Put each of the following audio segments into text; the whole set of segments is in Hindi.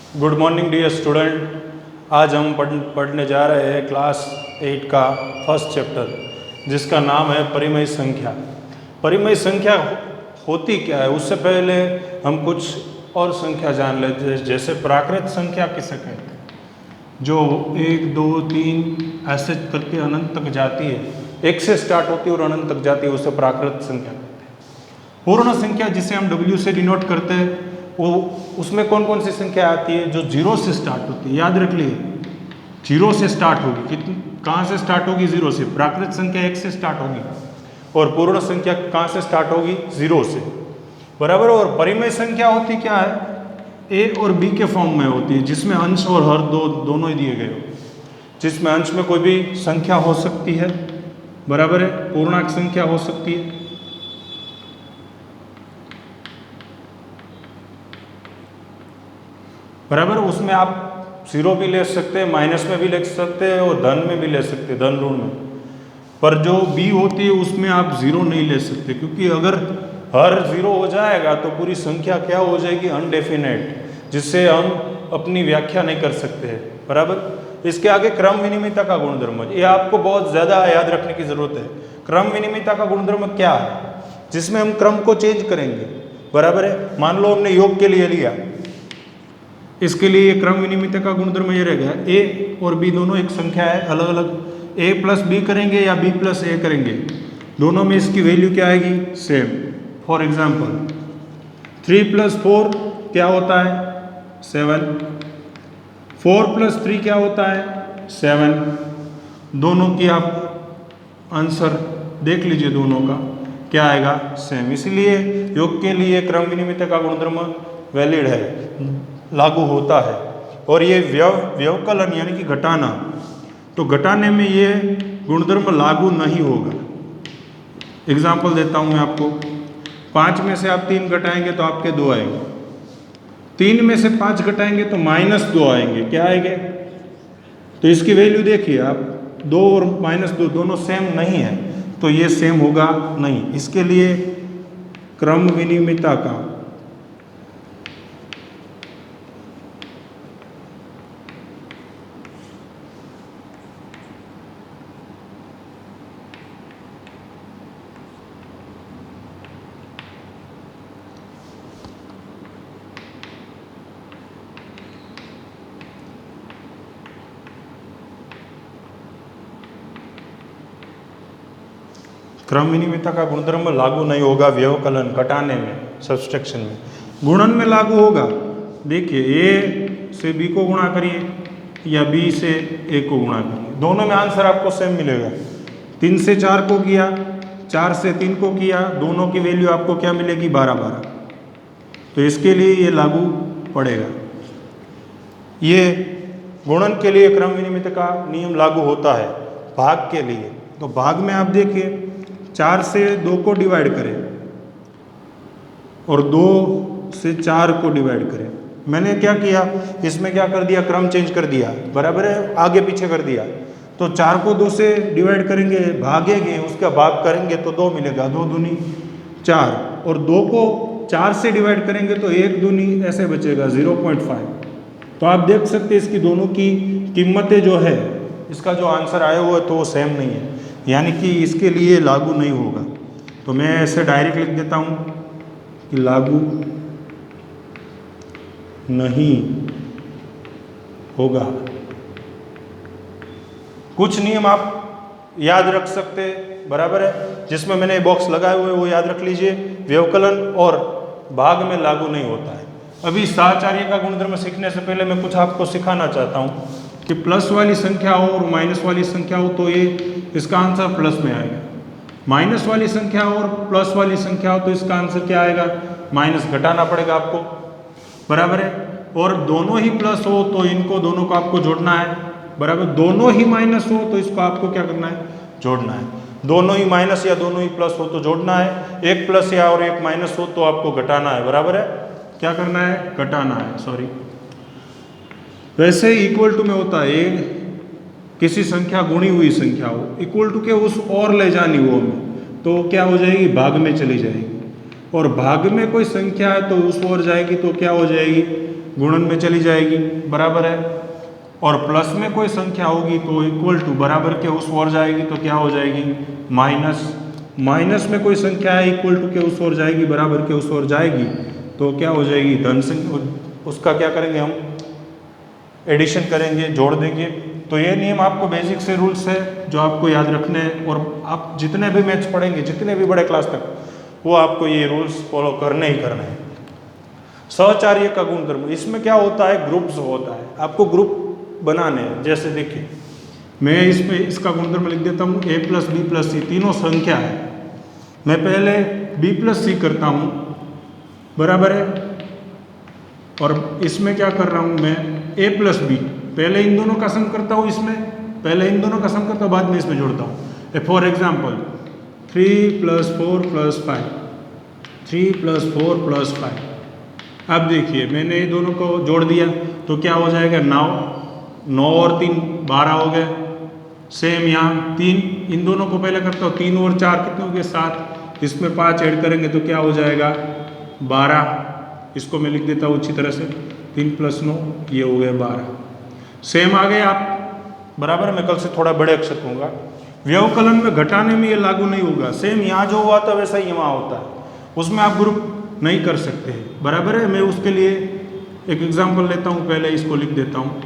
Good morning dear student. आज हम पढ़ने जा रहे हैं क्लास 8 का फर्स्ट चैप्टर, जिसका नाम है परिमेय संख्या। परिमेय संख्या होती क्या है, उससे पहले हम कुछ और संख्या जान लेते हैं। जैसे प्राकृत संख्या किसे कहते हैं, जो 1 2 3 ऐसे करके अनंत तक जाती है, एक से स्टार्ट होती है और अनंत तक जाती है, उसे प्राकृत संख्या कहते हैं। पूर्ण संख्या जिसे हम W से डिनोट करते हैं, वो उसमें कौन कौन सी संख्या आती है, जो 0 से स्टार्ट होती है। याद रख लिए, 0 से स्टार्ट होगी। कितनी, कहाँ से स्टार्ट होगी? 0 से। प्राकृत संख्या 1 से स्टार्ट होगी और पूर्ण संख्या कहाँ से स्टार्ट होगी? 0 से, बराबर। और परिमेय संख्या होती क्या है? A और B के फॉर्म में होती है, जिसमें अंश और हर दोनों ही दिए गए हो, जिसमें अंश में कोई भी संख्या हो सकती है, बराबर है, पूर्णांक संख्या हो सकती है, बराबर। उसमें आप 0 भी ले सकते हैं, माइनस में भी ले सकते हैं और धन में भी ले सकते हैं, धन ऋण में। पर जो B होती है उसमें आप 0 नहीं ले सकते, क्योंकि अगर हर 0 हो जाएगा तो पूरी संख्या क्या हो जाएगी? अनडेफिनेट, जिससे हम अपनी व्याख्या नहीं कर सकते हैं, बराबर। इसके आगे क्रम विनिमयता का गुणधर्म, ये आपको बहुत ज़्यादा याद रखने की ज़रूरत है। क्रम विनिमयता का गुणधर्म क्या है? जिसमें हम क्रम को चेंज करेंगे, बराबर है। मान लो हमने योग के लिए लिया, इसके लिए क्रम विनिमयता का गुणधर्म ये रहेगा, A और B दोनों एक संख्या है, अलग अलग। A प्लस B करेंगे या B प्लस A करेंगे, दोनों में इसकी वैल्यू क्या आएगी? सेम। फॉर एग्जाम्पल 3 प्लस 4 क्या होता है? 7। 4 प्लस 3 क्या होता है? 7। दोनों की आप आंसर देख लीजिए, दोनों का क्या आएगा? सेम। इसलिए योग के लिए क्रम विनिमयता का गुणधर्म वैलिड है, लागू होता है। और ये व्यवकलन यानी कि घटाना, तो घटाने में ये गुणधर्म लागू नहीं होगा। एग्जाम्पल देता हूं मैं आपको। 5 में से आप 3 घटाएंगे तो आपके 2 आएंगे, 3 में से 5 घटाएंगे तो -2 आएंगे। क्या आएंगे? तो इसकी वैल्यू देखिए आप, 2 और -2 दोनों सेम नहीं है, तो ये सेम होगा नहीं। इसके लिए क्रम विनिमयता का क्रम विनिमयता का गुणधर्म लागू नहीं होगा व्यवकलन, घटाने में, सब्सट्रैक्शन में। गुणन में लागू होगा। देखिए, A से B को गुणा करिए या B से A को गुणा करिए, दोनों में आंसर आपको सेम मिलेगा। 3 से 4 को किया, 4 से 3 को किया, दोनों की वैल्यू आपको क्या मिलेगी? 12। तो इसके लिए ये लागू पड़ेगा। ये गुणन के लिए क्रम विनिमयता का नियम लागू होता है। भाग के लिए, तो भाग में आप देखिए, 4 से 2 को डिवाइड करें और 2 से 4 को डिवाइड करें। मैंने क्या किया, इसमें क्या कर दिया? क्रम चेंज कर दिया, बराबर है, आगे पीछे कर दिया। तो 4 को 2 से डिवाइड करेंगे, भागेंगे, उसका भाग करेंगे तो 2 मिलेगा, 2 दूनी 4। और 2 को 4 से डिवाइड करेंगे तो 1 दूनी ऐसे बचेगा 0.5। तो आप देख सकते हैं इसकी दोनों की कीमतें जो है, इसका जो आंसर आया हुआ है तो वो सेम नहीं है, यानी कि इसके लिए लागू नहीं होगा। तो मैं ऐसे डायरेक्ट लिख देता हूँ कि लागू नहीं होगा। कुछ नियम आप याद रख सकते हैं, बराबर है, जिसमें मैंने बॉक्स लगाए हुए वो याद रख लीजिए। व्यवकलन और भाग में लागू नहीं होता है। अभी साहचर्य का गुणधर्म सीखने से पहले मैं कुछ आपको सिखाना चाहता हूँ कि प्लस वाली संख्या हो और माइनस वाली संख्या हो तो ये इसका आंसर प्लस में आएगा। माइनस वाली संख्या हो और प्लस वाली संख्या हो तो इसका आंसर क्या आएगा? माइनस। घटाना पड़ेगा आपको, बराबर है। और दोनों ही प्लस हो तो इनको दोनों को आपको जोड़ना है, बराबर। दोनों ही माइनस हो तो इसको आपको क्या करना है? जोड़ना है। दोनों ही माइनस या दोनों ही प्लस हो तो जोड़ना है। एक प्लस या और एक माइनस हो तो आपको घटाना है, बराबर है। क्या करना है? घटाना है, सॉरी। वैसे इक्वल टू में होता है, किसी संख्या गुणी हुई संख्या हो, इक्वल टू के उस और ले जानी हो हमें, तो क्या हो जाएगी? भाग में चली जाएगी। और भाग में कोई संख्या है तो उस ओर जाएगी तो क्या हो जाएगी? गुणन में चली जाएगी, बराबर है। और प्लस में कोई संख्या होगी तो इक्वल टू बराबर के उस ओर जाएगी तो क्या हो जाएगी माइनस। माइनस में कोई संख्या है इक्वल टू के उस ओर जाएगी, बराबर के उस ओर जाएगी तो क्या हो जाएगी धन संख्या। उसका क्या करेंगे हम एडिशन करेंगे, जोड़ देंगे। तो ये नियम आपको बेसिक से रूल्स है जो आपको याद रखने हैं, और आप जितने भी मैथ्स पढ़ेंगे जितने भी बड़े क्लास तक वो आपको ये रूल्स फॉलो करने ही करने हैं। सहचार्य का गुणधर्म, इसमें क्या होता है ग्रुप्स होता है, आपको ग्रुप बनाने हैं। जैसे देखिए मैं इसमें इसका गुणधर्म लिख देता हूँ a प्लस बी प्लस सी, तीनों संख्या है। मैं पहले b प्लस सी करता हूँ, बराबर है। और इसमें क्या कर रहा हूँ मैं a प्लस बी, पहले इन दोनों का सम करता हूँ, इसमें पहले इन दोनों का सम करता हूँ, बाद में इसमें जोड़ता हूँ। For example 3 plus 4 plus 5, 3 plus 4 plus 5। अब देखिए मैंने ये दोनों को जोड़ दिया तो क्या हो जाएगा 9 और 3 12 हो गए। सेम यहाँ 3, इन दोनों को पहले करता हूँ, 3 और 4 कितने हो गए 7, इसमें 5 ऐड करेंगे तो क्या हो जाएगा 12। इसको मैं लिख देता हूँ अच्छी तरह से, 3 प्लस 9 ये हो गया 12। सेम आ गए आप, बराबर। मैं कल से थोड़ा बड़े अक्षर कहूँगा। व्यवकलन में घटाने में ये लागू नहीं होगा। सेम यहाँ जो हुआ था वैसा ही वहाँ होता है, उसमें आप ग्रुप नहीं कर सकते, बराबर है। मैं उसके लिए एक एग्जाम्पल लेता हूँ, पहले इसको लिख देता हूँ।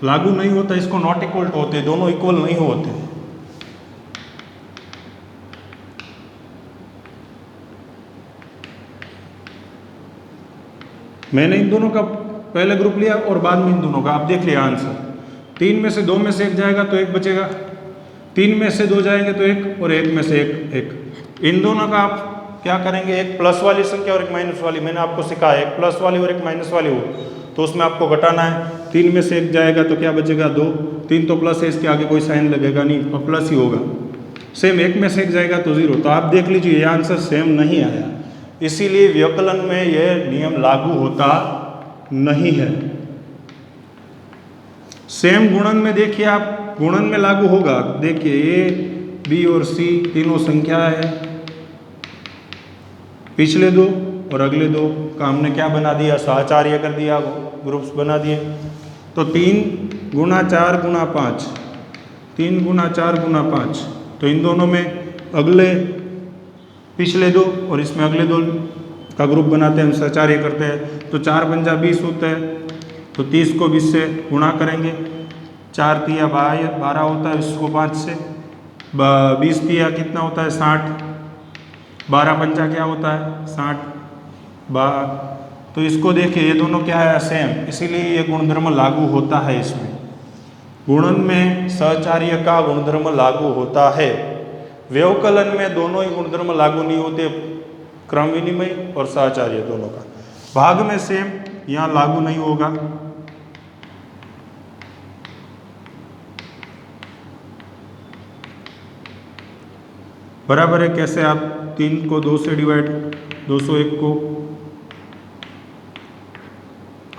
लागू नहीं होता, इसको नॉट इक्वल टू होते, दोनों इक्वल नहीं होते। मैंने इन दोनों का पहले ग्रुप लिया और बाद में इन दोनों का, आप देख लिया आंसर। 3 में से 2 में से 1 जाएगा तो 1 बचेगा, 3 में से 2 जाएंगे तो 1, और 1 में से 1। इन दोनों का आप क्या करेंगे, एक प्लस वाली संख्या और एक माइनस वाली, मैंने आपको सिखाया एक प्लस वाली और एक माइनस वाली हो तो उसमें आपको घटाना है। 3 में से 1 जाएगा तो क्या बचेगा 2, 3 तो प्लस है, इसके आगे कोई साइन लगेगा नहीं, और प्लस ही होगा। सेम 1 में से 1 जाएगा तो 0। तो आप देख लीजिए ये आंसर सेम नहीं आया, इसीलिए व्यवकलन में यह नियम लागू होता नहीं है। सेम गुणन में देखिए आप, गुणन में लागू होगा। देखिए a, b और c तीनों संख्या है, पिछले 2 और अगले 2 का हमने क्या बना दिया, सहचार्य कर दिया, ग्रुप्स बना दिए। तो 3 गुना 4 गुना 5, 3 गुना 4 गुना 5, तो इन दोनों में अगले पिछले 2 और इसमें अगले 2 का ग्रुप बनाते हैं, हम सहचार्य करते हैं। तो 4 पंजा 20 होता है, तो 30 को 20 से गुणा करेंगे, 4 तिया 12 होता है, इसको 5 से 20 तिया कितना होता है 60, 12 पंजा क्या होता है 60। तो इसको देखिए ये दोनों क्या है सेम, इसीलिए ये गुणधर्म लागू होता है। इसमें गुणन में सहचार्य का गुणधर्म लागू होता है, व्यवकलन में दोनों ही गुणधर्म लागू नहीं होते, क्रम विनिमय और सहचार्य दोनों का। भाग में सेम यहाँ लागू नहीं होगा। बराबर है, कैसे आप 3 को 2 से डिवाइड, 201 को,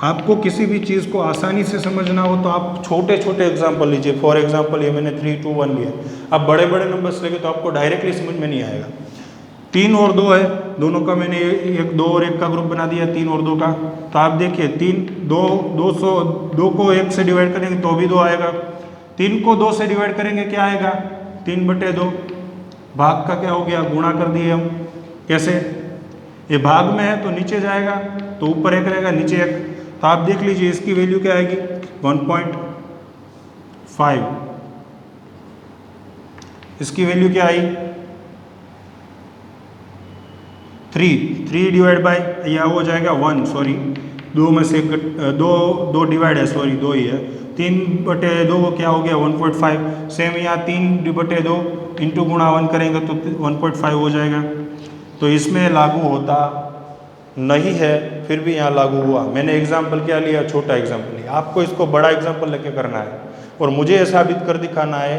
आपको किसी भी चीज़ को आसानी से समझना हो तो आप छोटे छोटे एग्जाम्पल लीजिए। फॉर एग्जाम्पल ये मैंने 3 2 1 लिया, अब बड़े बड़े नंबर्स लेंगे तो आपको डायरेक्टली समझ में नहीं आएगा। 3 और 2 है, दोनों का मैंने 1 2 और 1 का ग्रुप बना दिया, 3 और 2 का। तो आप देखिए 3 2 2 को 1 से डिवाइड करेंगे तो भी 2 आएगा, 3 को 2 से डिवाइड करेंगे क्या आएगा 3/2। भाग का क्या हो गया, गुणा कर दिए हम। कैसे, ये भाग में है तो नीचे जाएगा तो ऊपर 1 रहेगा नीचे 1। तो आप देख लीजिए इसकी वैल्यू क्या आएगी 1.5, इसकी वैल्यू क्या आई 3 डिवाइड बाई, या हो जाएगा 1, सॉरी 2 में से 2 डिवाइड है, सॉरी 2 ही है, 3/2 को क्या हो गया 1.5। सेम यहाँ 3/2 इंटू गुणा 1 करेंगे तो 1.5 हो जाएगा। तो इसमें लागू होता नहीं है, फिर भी यहाँ लागू हुआ। मैंने एग्जाम्पल क्या लिया, छोटा एग्जाम्पल लिया, आपको इसको बड़ा एग्जाम्पल लेके करना है और मुझे ये साबित कर दिखाना है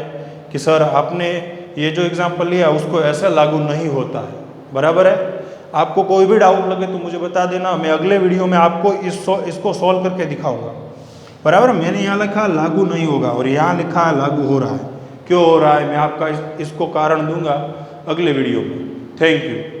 कि सर आपने ये जो एग्जाम्पल लिया उसको ऐसा लागू नहीं होता है। बराबर है, आपको कोई भी डाउट लगे तो मुझे बता देना, मैं अगले वीडियो में आपको इसको सॉल्व करके दिखाऊंगा। बराबर, मैंने यहाँ लिखा लागू नहीं होगा और यहाँ लिखा है लागू हो रहा है। क्यों हो रहा है मैं आपका इसको कारण दूंगा अगले वीडियो में। Thank you.